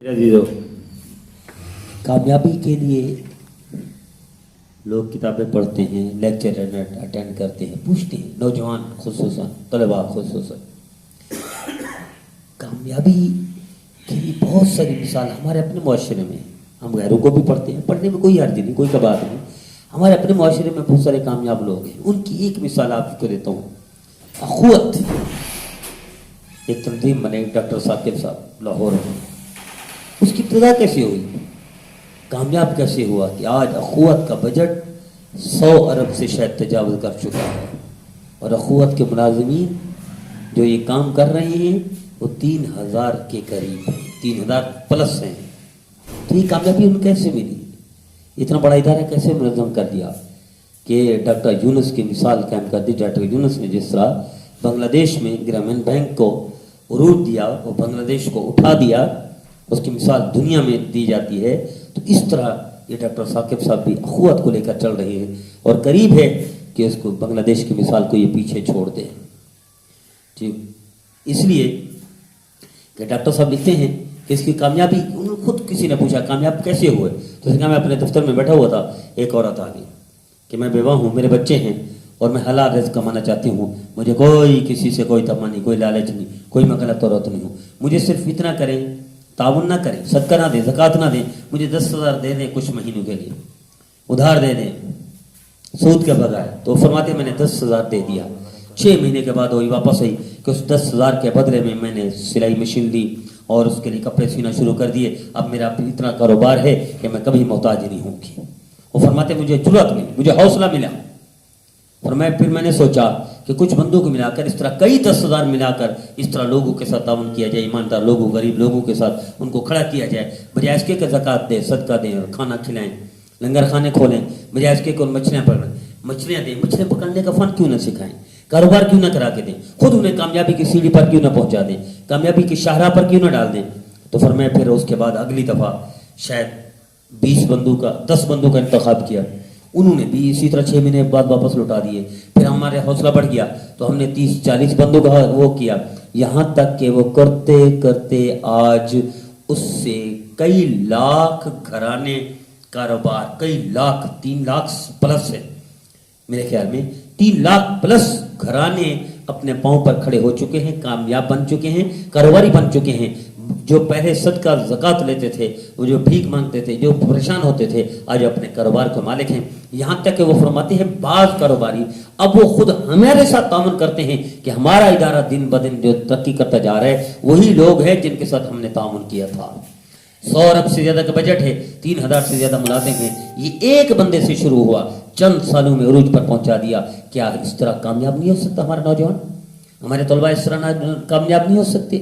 عزیزو، کامیابی کے لیے لوگ کتابیں پڑھتے ہیں، لیکچر اٹینڈ کرتے ہیں، پوچھتے ہیں، نوجوان خصوصاً، طلباء خصوصاً۔ کامیابی کے لیے بہت ساری مثال ہمارے اپنے معاشرے میں، ہم غیروں کو بھی پڑھتے ہیں، پڑھنے میں کوئی حرج نہیں، کوئی بات نہیں۔ ہمارے اپنے معاشرے میں بہت سارے کامیاب لوگ ہیں، ان کی ایک مثال آپ کو دیتا ہوں۔ اخوت ایک تنظیم بنے، ڈاکٹر ثاقب صاحب لاہور میں، اس کی ابتدا کیسے ہوئی، کامیاب کیسے ہوا کہ آج اخوت کا بجٹ 100 ارب سے شاید تجاوز کر چکا ہے، اور اخوت کے ملازمین جو یہ کام کر رہے ہیں وہ 3000 کے قریب ہیں، 3000 پلس ہیں۔ تو یہ کامیابی ان کیسے ملی، اتنا بڑا ادارہ کیسے منظم کر دیا کہ ڈاکٹر یونس کی مثال قائم کر دی۔ ڈاکٹر یونس نے جس طرح بنگلہ دیش میں گرامین بینک کو عروج دیا، وہ بنگلہ دیش کو اٹھا دیا، اس کی مثال دنیا میں دی جاتی ہے، تو اس طرح یہ ڈاکٹر ثاقب صاحب بھی اخوت کو لے کر چل رہے ہیں، اور قریب ہے کہ اس کو بنگلہ دیش کی مثال کو یہ پیچھے چھوڑ دیں۔ اس لیے کہ ڈاکٹر صاحب لکھتے ہیں کہ اس کی کامیابی، خود کسی نے پوچھا کامیاب کیسے ہوئے، تو اس نے کہا میں اپنے دفتر میں بیٹھا ہوا تھا، ایک عورت آ گئی کہ میں بیوہ ہوں، میرے بچے ہیں، اور میں حلال رزق کمانا چاہتی ہوں، مجھے کوئی کسی سے کوئی تمنا نہیں، کوئی لالچ نہیں، کوئی میں غلط عورت نہیں ہوں، مجھے صرف اتنا کریں، تعاون نہ کریں، صدقہ نہ دیں، زکوٰۃ نہ دیں، مجھے 10,000 دے دیں کچھ مہینوں کے لیے، ادھار دے دیں سود کے بغیر۔ تو فرماتے میں نے 10,000 دے دیا۔ 6 مہینے کے بعد وہی واپس آئی کہ اس 10,000 کے بدلے میں نے سلائی مشین لی اور اس کے لیے کپڑے سینا شروع کر دیے، اب میرا اتنا کاروبار ہے کہ میں کبھی محتاج نہیں ہوں گی۔ وہ فرماتے مجھے جرأت ملی، مجھے حوصلہ ملا، اور پھر میں نے سوچا کہ کچھ بندوں کو ملا کر اس طرح کئی 10,000 ملا کر اس طرح لوگوں کے ساتھ تعاون کیا جائے، ایماندار لوگوں، غریب لوگوں کے ساتھ ان کو کھڑا کیا جائے، بجائے اس کے کہ زکوٰۃ دیں، صدقہ دیں اور کھانا کھلائیں، لنگر خانے کھولیں، بجائے اس کے کہ ان مچھلیاں پکڑیں، مچھلیاں دیں، مچھلیاں پکڑنے کا فن کیوں نہ سکھائیں، کاروبار کیوں نہ کرا کے دیں، خود انہیں کامیابی کی سیڑھی پر کیوں نہ پہنچا دیں، کامیابی کی شاہراہ پر کیوں نہ ڈال دیں۔ تو فرمایا پھر اس کے بعد اگلی دفعہ شاید 10 بندوں کا انتخاب کیا، انہوں نے بھی اسی طرح 6 مہینے بعد واپس لوٹا دیے۔ پھر ہمارے حوصلہ بڑھ گیا تو ہم نے 30-40 بندوں کا وہ کیا، یہاں تک کہ وہ کرتے کرتے آج اس سے کئی لاکھ گھرانے کاروبار، کئی لاکھ، 3 لاکھ پلس ہے میرے خیال میں، 3 لاکھ پلس گھرانے اپنے پاؤں پر کھڑے ہو چکے ہیں، کامیاب بن چکے ہیں، کاروباری بن چکے ہیں۔ جو پہلے صدقہ زکوٰۃ لیتے تھے، وہ جو بھیک مانگتے تھے، جو پریشان ہوتے تھے، آج اپنے کاروبار کے مالک ہیں۔ یہاں تک کہ وہ فرماتے ہیں بعض کاروباری اب وہ خود ہمارے ساتھ تعاون کرتے ہیں کہ ہمارا ادارہ دن بدن جو ترقی کرتا جا رہا ہے وہی لوگ ہیں جن کے ساتھ ہم نے تعاون کیا تھا۔ 100 ارب سے زیادہ کا بجٹ ہے، 3000 سے زیادہ ملازم ہیں، یہ ایک بندے سے شروع ہوا، چند سالوں میں عروج پر پہنچا دیا۔ کیا اس طرح کامیاب نہیں ہو سکتا ہمارا نوجوان، ہمارے طلباء اس طرح کامیاب نہیں ہو سکتے؟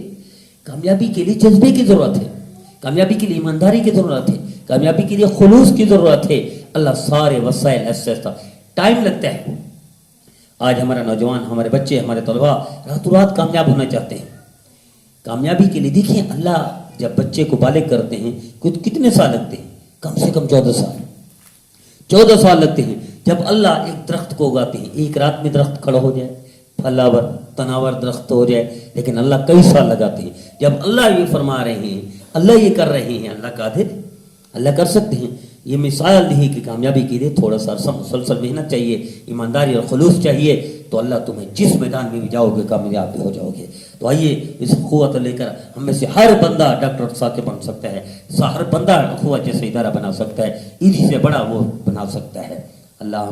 کامیابی کے لیے جذبے کی ضرورت ہے، کامیابی کے لیے ایمانداری کی ضرورت ہے، کامیابی کے لیے خلوص کی ضرورت ہے۔ اللہ سارے وسائل ایسا ٹائم لگتا ہے۔ آج ہمارا نوجوان، ہمارے بچے، ہمارے طلباء راتوں رات کامیاب ہونا چاہتے ہیں۔ کامیابی کے لیے دیکھیں اللہ جب بچے کو بالغ کرتے ہیں کتنے سال لگتے ہیں؟ کم سے کم 14 سال لگتے ہیں۔ جب اللہ ایک درخت کو اگاتے ہیں، ایک رات میں درخت کھڑا ہو جائے، پھلاور تناور درخت ہو جائے، لیکن اللہ کئی سال لگاتے ہیں۔ جب اللہ یہ فرما رہے ہیں، اللہ یہ کر رہے ہیں، اللہ قادر، اللہ کر سکتے ہیں۔ یہ مثال نہیں کہ کامیابی کے لیے تھوڑا سا مسلسل محنت چاہیے، ایمانداری اور خلوص چاہیے، تو اللہ تمہیں جس میدان میں بھی جاؤ گے کامیاب ہو جاؤ گے۔ تو آئیے اس قوت لے کر ہم میں سے ہر بندہ ڈاکٹر ثاقب بن سکتا ہے، ہر بندہ قوت جیسے ادارہ بنا سکتا ہے، انہی سے بڑا وہ بنا سکتا ہے۔ اللہ